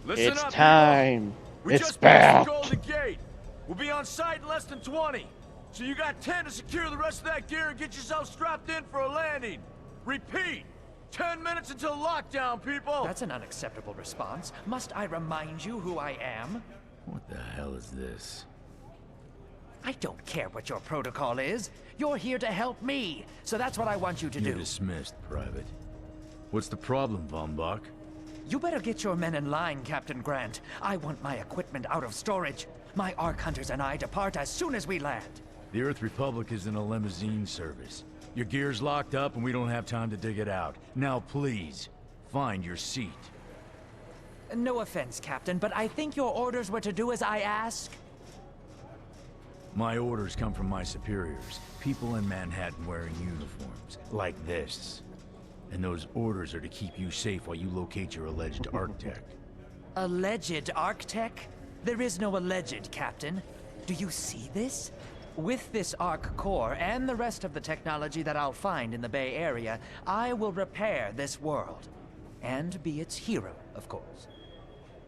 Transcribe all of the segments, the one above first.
Listen It's up, time. people. We It's just passed back. the Golden Gate. We'll be on site in less than 20. So you got 10 to secure the rest of that gear and get yourself strapped in for a landing. Repeat, 10 minutes until lockdown, people. That's an unacceptable response. Must I remind you who I am? What the hell is this? I don't care what your protocol is. You're here to help me, so that's what I want you to You're do. dismissed, Private. What's the problem, Von Bach? You better get your men in line, Captain Grant. I want my equipment out of storage. My Ark Hunters and I depart as soon as we land. The Earth Republic is in a limousine service. Your gear's locked up and we don't have time to dig it out. Now please, find your seat. No offense, Captain, but I think your orders were to do as I ask. My orders come from my superiors. People in Manhattan wearing uniforms, like this. And those orders are to keep you safe while you locate your alleged Arctech. Alleged Arctech? There is no alleged, Captain. Do you see this? With this Ark core and the rest of the technology that I'll find in the Bay Area, I will repair this world. And be its hero, of course.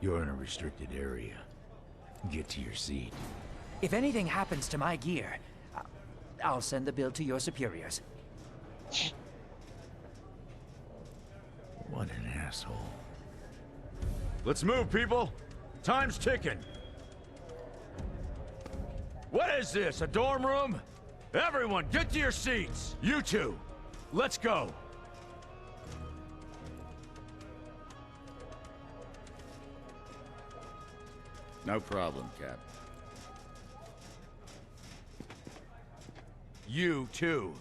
You're in a restricted area. Get to your seat. If anything happens to my gear, I'll send the bill to your superiors. What an asshole. Let's move, people. Time's ticking. What is this, a dorm room? Everyone, get to your seats. You two, let's go. No problem, Cap. You too.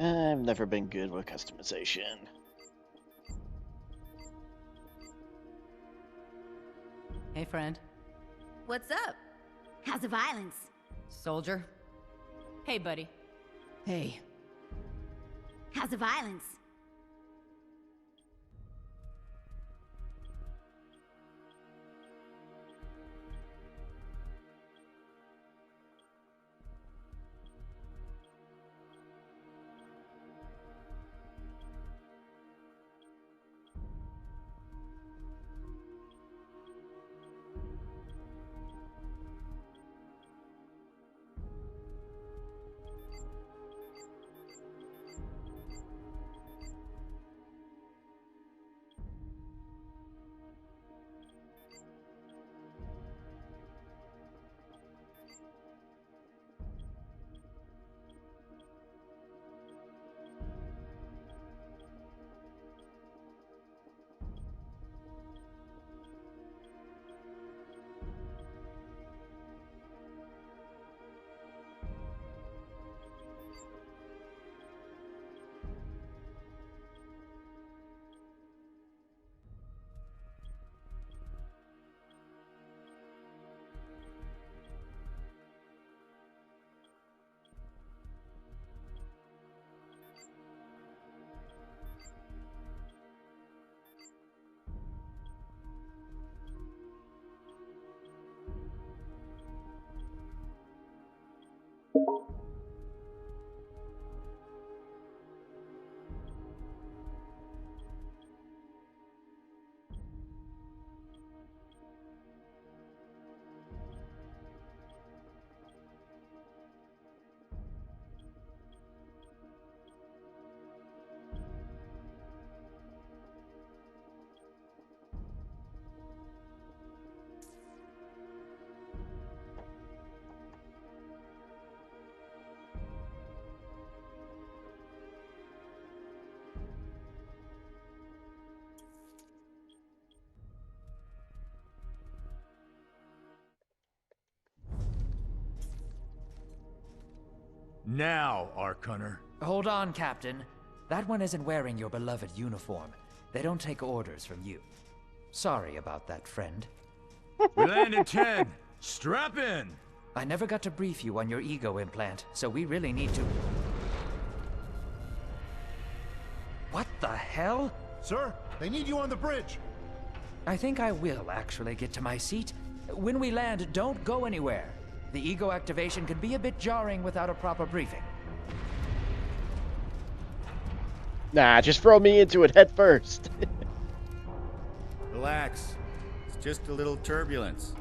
I've never been good with customization. Hey, friend. What's up? How's the violence? Soldier. Hey, buddy. Hey. How's the violence? Now, Ark Hunter. Hold on, Captain. That one isn't wearing your beloved uniform. They don't take orders from you. Sorry about that, friend. We land in 10. Strap in. I never got to brief you on your ego implant, so we really need to... What the hell? Sir, they need you on the bridge. I think I will actually get to my seat. When we land, don't go anywhere. The ego activation can be a bit jarring without a proper briefing. Nah, just throw me into it head first. Relax. It's just a little turbulence.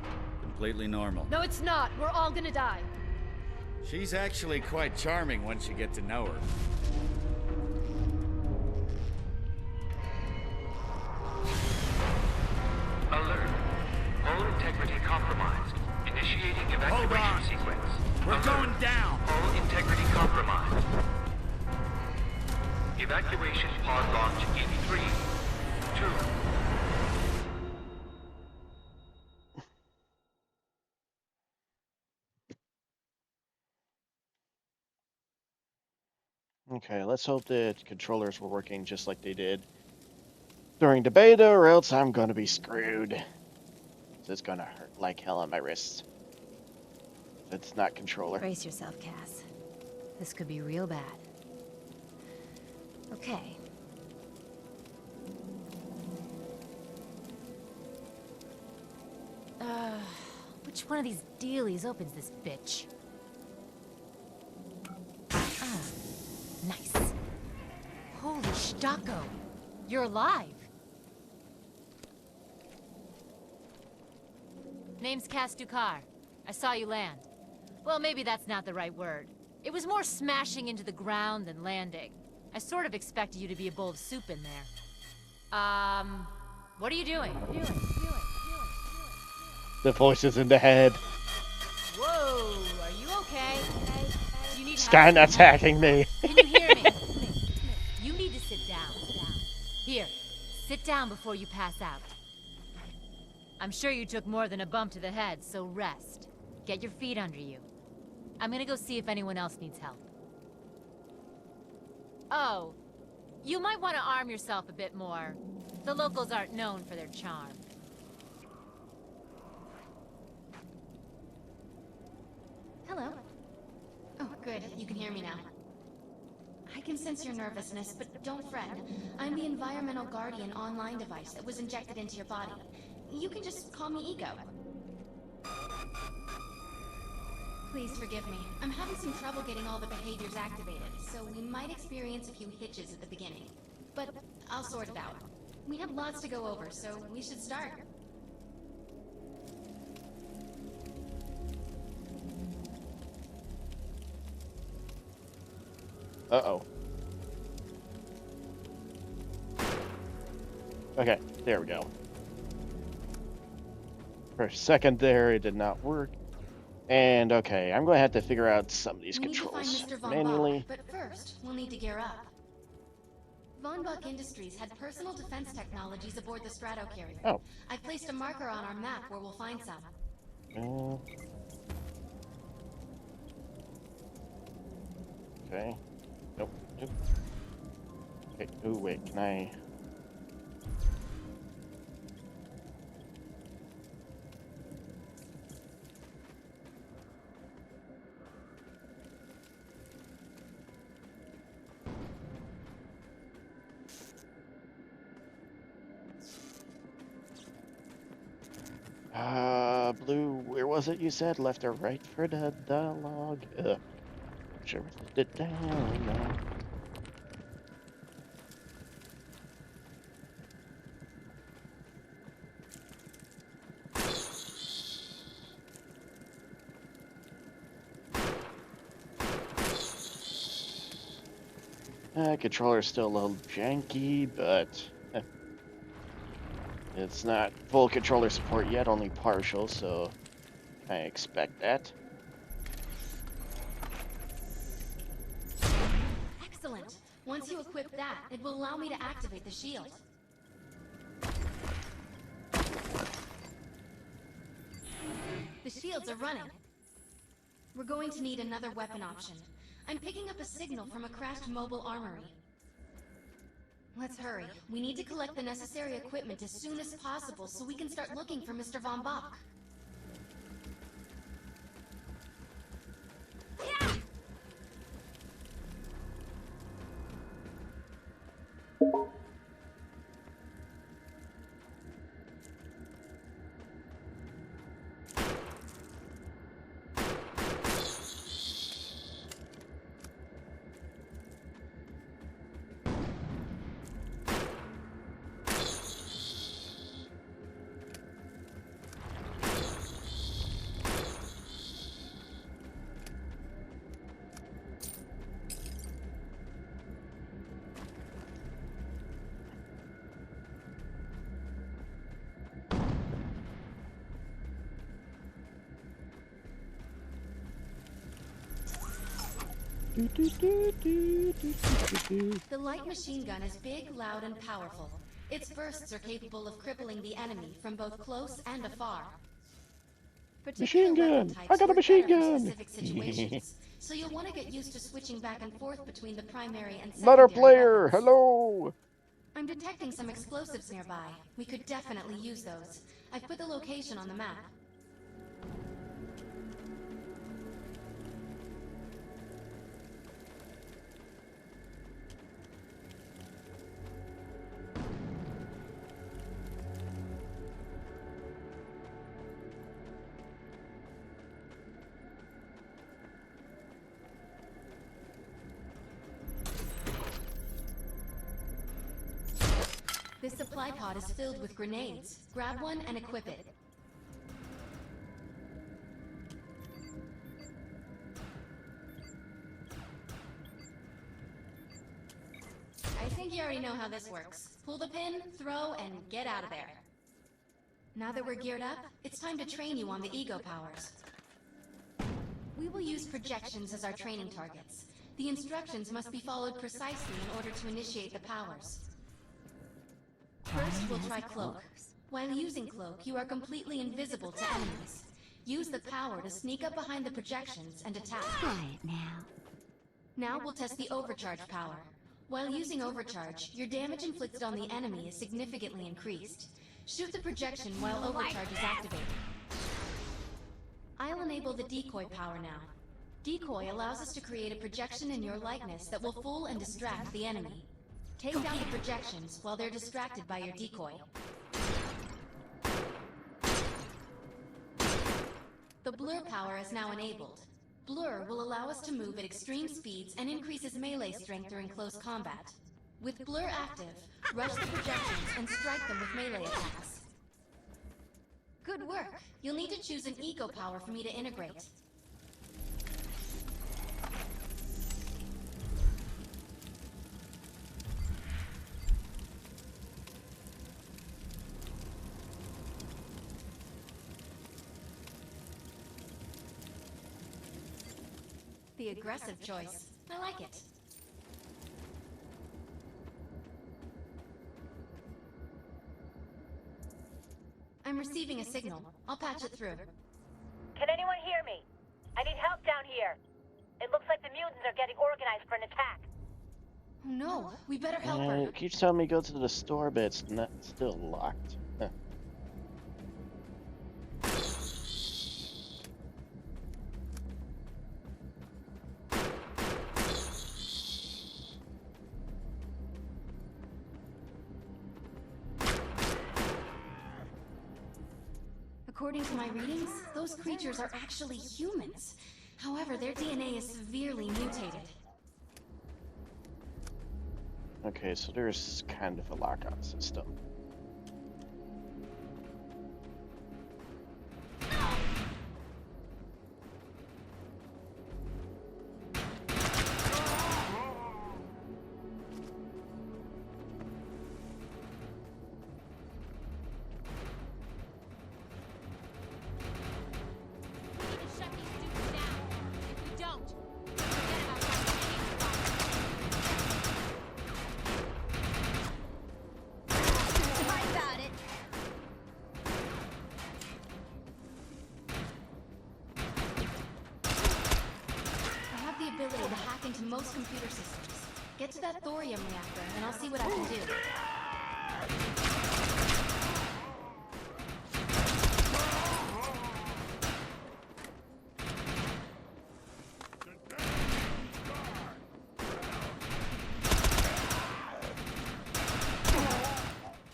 Completely normal. No, it's not. We're all gonna die. She's actually quite charming once you get to know her. Alert. Hull integrity compromised. Initiating evacuation sequence. We're Alert. going down. Hull integrity compromised. Evacuation pod launch in 3, 2. Okay, let's hope the controllers were working just like they did during the beta, or else I'm gonna be screwed. It's gonna hurt like hell on my wrists. It's not controller. Brace yourself, Cass. This could be real bad. Okay. Which one of these dealies opens this bitch? Ah, nice. Holy Stocko. You're alive. Name's Cass Dukar. I saw you land. Well, maybe that's not the right word. It was more smashing into the ground than landing. I sort of expected you to be a bowl of soup in there. What are you doing? The voices in the head. Whoa, are you okay? Do you need Sky help? attacking me. Can you hear me? You need to sit down. Here, sit down before you pass out. I'm sure you took more than a bump to the head, so rest. Get your feet under you. I'm gonna go see if anyone else needs help. Oh, you might want to arm yourself a bit more. The locals aren't known for their charm. Hello. Oh, good. You can hear me now. I can sense your nervousness, but don't fret. I'm the Environmental Guardian online device that was injected into your body. You can just call me Ego. Please forgive me. I'm having some trouble getting all the behaviors activated, so we might experience a few hitches at the beginning. But I'll sort it out. We have lots to go over, so we should start. Uh-oh. Okay, there we go. For a second there, it did not work. And okay, I'm going to have to figure out some of these controls manually. But first, we'll need to gear up. Von Buck Industries had personal defense technologies aboard the Strato carrier. Oh. I placed a marker on our map where we'll find some. Okay. Nope. Nope. Okay. Oh wait, can I? Blue, where was it you said? Left or right for the dialogue? Sure, put it down now. Controller's still a little janky, but it's not full controller support yet, only partial, so I expect that. Excellent. Once you equip that, it will allow me to activate the shield. The shields are running. We're going to need another weapon option. I'm picking up a signal from a crashed mobile armory. Let's hurry. We need to collect the necessary equipment as soon as possible so we can start looking for Mr. Von Bach. The light machine gun is big, loud, and powerful. Its bursts are capable of crippling the enemy from both close and afar. Machine gun! I got a machine gun! Specific situations, so you'll want to get used to switching back and forth between the primary and secondary Another player! weapons. Hello! I'm detecting some explosives nearby. We could definitely use those. I've put the location on the map. This supply pod is filled with grenades. Grab one and equip it. I think you already know how this works. Pull the pin, throw, and get out of there. Now that we're geared up, it's time to train you on the ego powers. We will use projections as our training targets. The instructions must be followed precisely in order to initiate the powers. First, we'll try Cloak. While using Cloak, you are completely invisible to enemies. Use the power to sneak up behind the projections and attack. Try it now. Now we'll test the Overcharge power. While using Overcharge, your damage inflicted on the enemy is significantly increased. Shoot the projection while Overcharge is activated. I'll enable the Decoy power now. Decoy allows us to create a projection in your likeness that will fool and distract the enemy. Take down the projections while they're distracted by your decoy. The blur power is now enabled. Blur will allow us to move at extreme speeds and increases melee strength during close combat. With blur active, rush the projections and strike them with melee attacks. Good work! You'll need to choose an ego power for me to integrate. The aggressive choice. I like it. I'm receiving a signal. I'll patch it through. Can anyone hear me? I need help down here. It looks like the mutants are getting organized for an attack. Oh no, we better help her. Keeps telling me go to the store, but it's not still locked. Huh. According to my readings, those creatures are actually humans. However, their DNA is severely mutated. Okay, so there's kind of a lockout system. hacked into most computer systems. Get to that thorium reactor, and I'll see what I can do.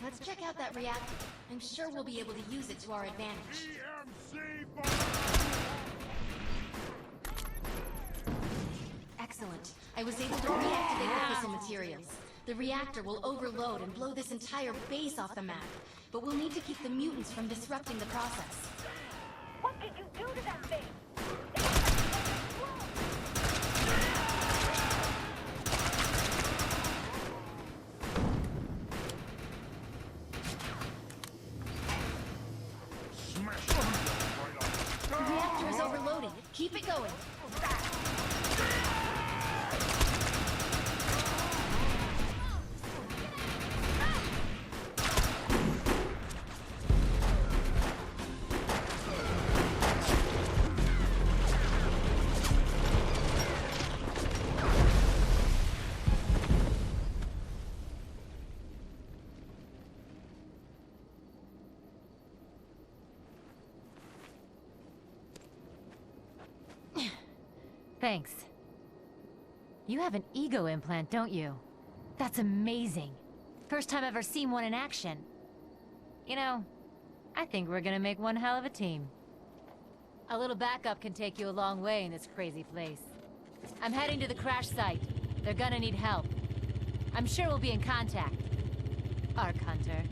Let's check out that reactor. I'm sure we'll be able to use it to our advantage. Excellent. I was able to reactivate the fissile materials. The reactor will overload and blow this entire base off the map, but we'll need to keep the mutants from disrupting the process. What did you do to that thing? The reactor is overloading. Keep it going. Thanks. You have an ego implant, don't you? That's amazing. First time I've ever seen one in action. You know, I think we're gonna make one hell of a team. A little backup can take you a long way in this crazy place. I'm heading to the crash site. They're gonna need help. I'm sure we'll be in contact. Arc Hunter.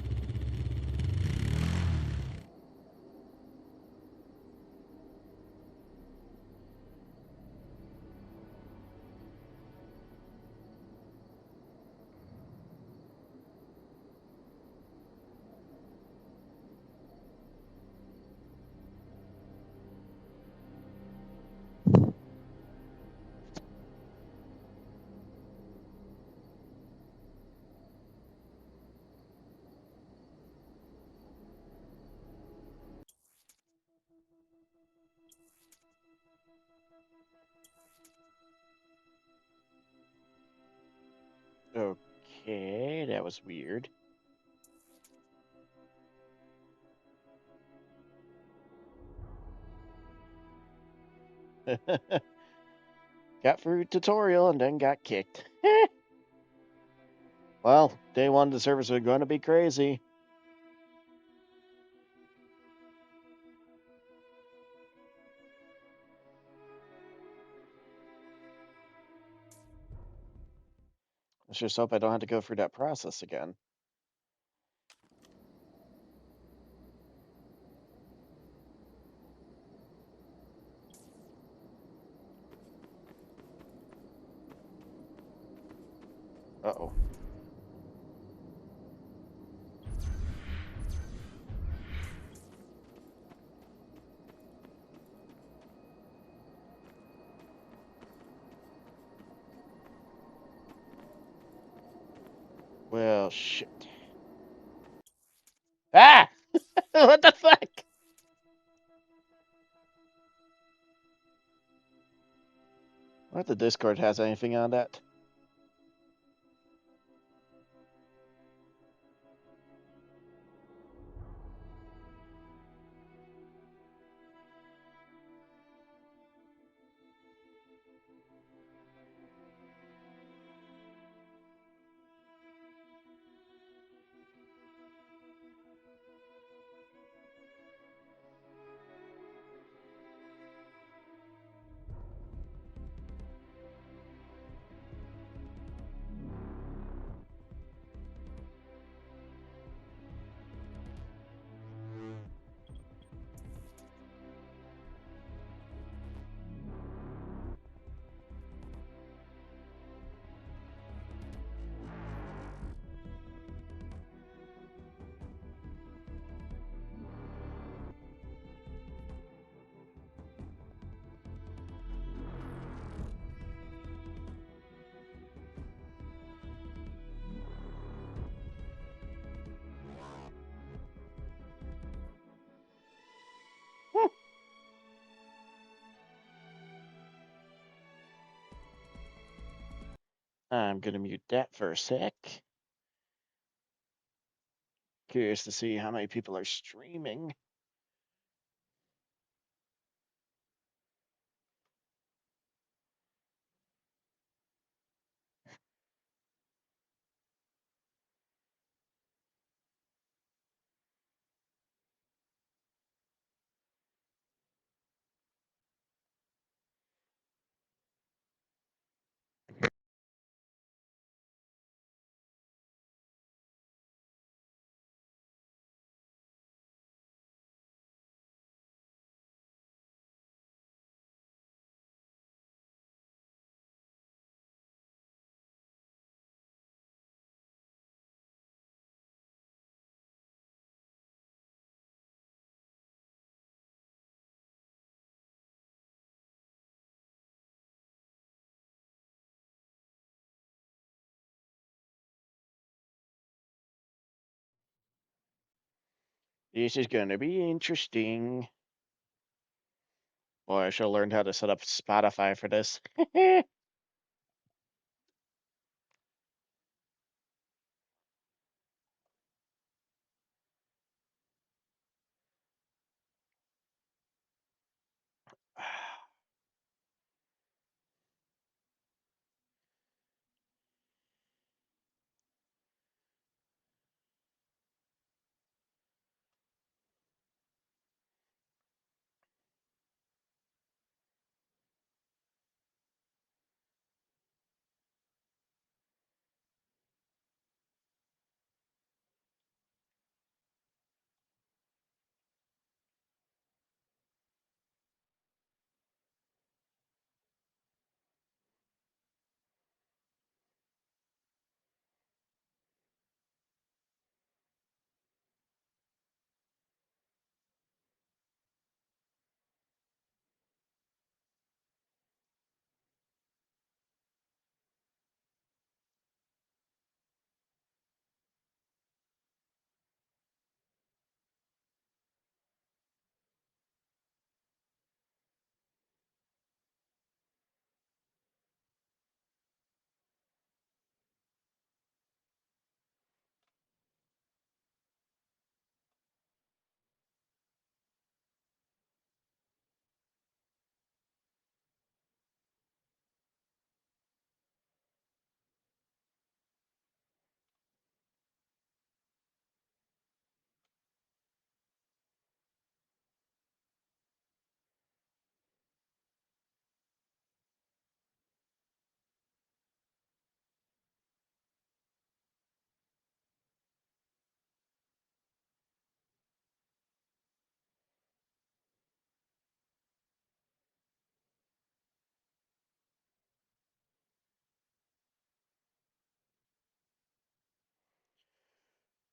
Okay, that was weird. Got through tutorial and then got kicked. Well, day one of the servers are going to be crazy. Let's just hope I don't have to go through that process again. Uh-oh. Well, shit. Ah! What the fuck? I wonder if the Discord has anything on that. I'm gonna mute that for a sec. Curious to see how many people are streaming. This is gonna be interesting. Boy, I should have learned how to set up Spotify for this.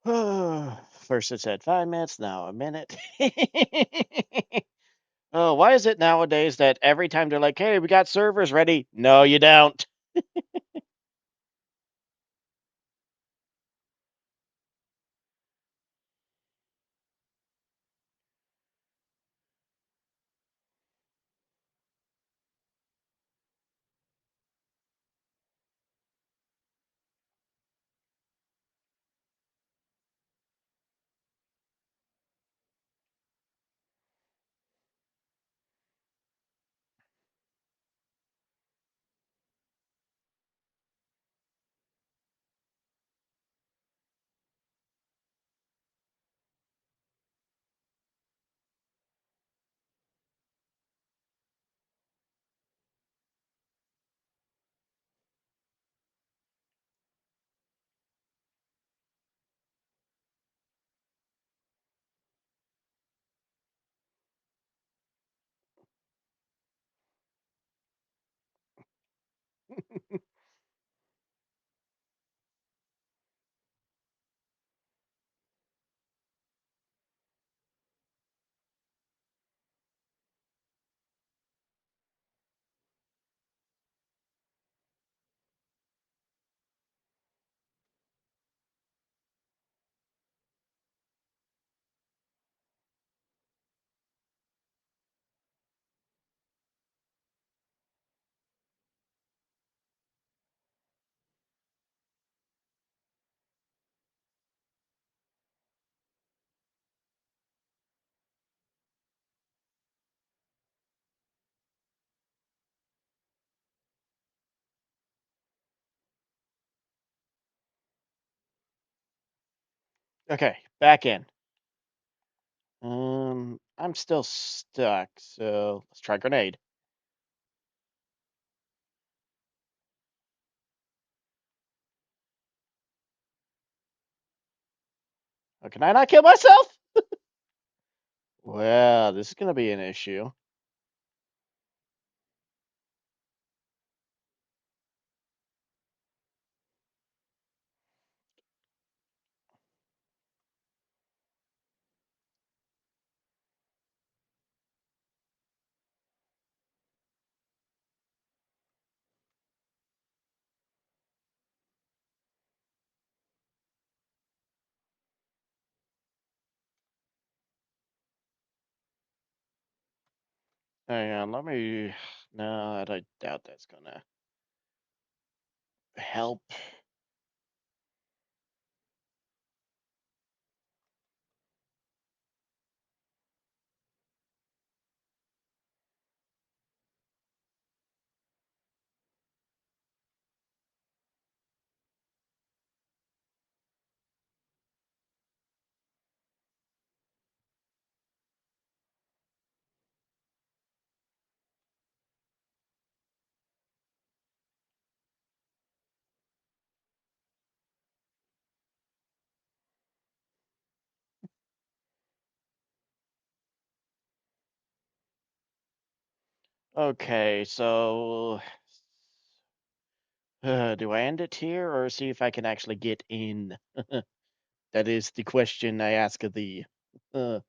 First it said 5 minutes, now a minute. Oh, why is it nowadays that every time they're like, hey, we got servers ready? No, you don't. Okay, back in. I'm still stuck, so let's try grenade. Oh, can I not kill myself? Well, this is gonna be an issue. Hang on, let me. No, I doubt that's gonna help. Okay, so do I end it here or see if I can actually get in? That is the question I ask of thee. Uh,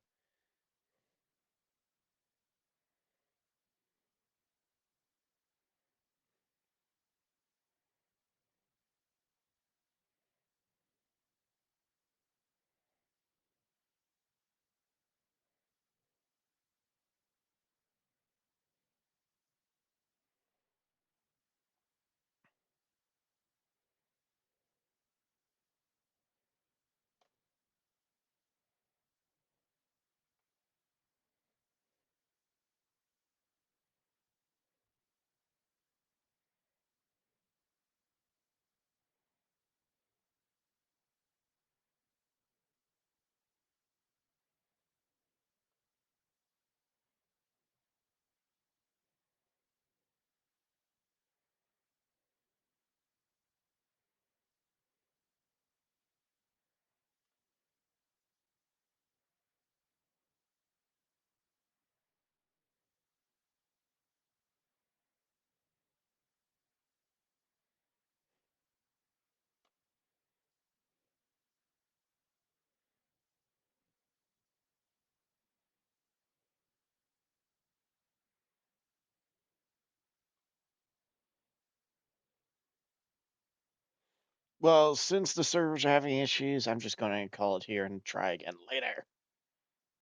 well, since the servers are having issues, I'm just going to call it here and try again later.